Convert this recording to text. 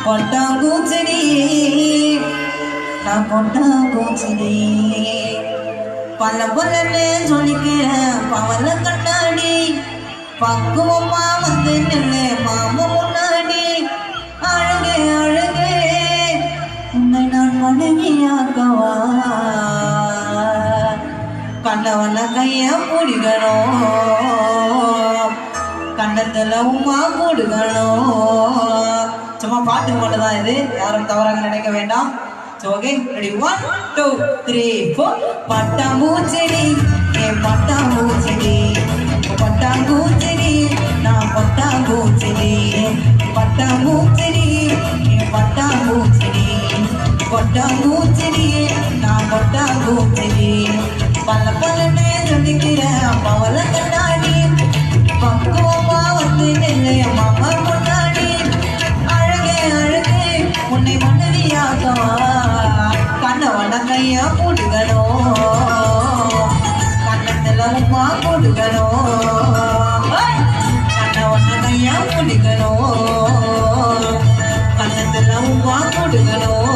கொட்டாங்கூச்சடி நான் கொட்டாங்கூச்சடி பல பலன்னு சொல்லிக்கிறேன் பவல கண்ணாடி பக்குவமா வந்து நின்று மாமா முன்னாடி அழகே அழகே உன்னை நான் மனைவியாக்கவா கண்ணவன கைய பிடிக்கணும் கண்ணத்துல உமா போடுகணும் சும்மா பாட்டு மட்டும்தான் இது யாரும் தவறாக நினைக்க வேண்டாம் ஓகே ரெடி 1 2 3 4 பட்டாம்பூச்செடி என் பட்டாம்பூச்செடி பட்டாம்பூச்செடி நான் பட்டாம்பூச்செடி பட்டாம்பூச்செடி என் பட்டாம்பூச்செடி பட்டாம்பூச்செடி நான் பட்டாம்பூச்செடி பல பலனே சொல்லிக்கிறேன் பவல கண்ணாடி பக்குவமா வந்து நெல்லை மாமா முன்னாடி அழகே அழகே உன்னை மனைவியாகவா கண்ணவன கைய போடுகணும் கண்ணத்துல உமா போடுகணும் கண்ணவன கைய போடுகணும் கண்ணத்துல உமா போடுகணும்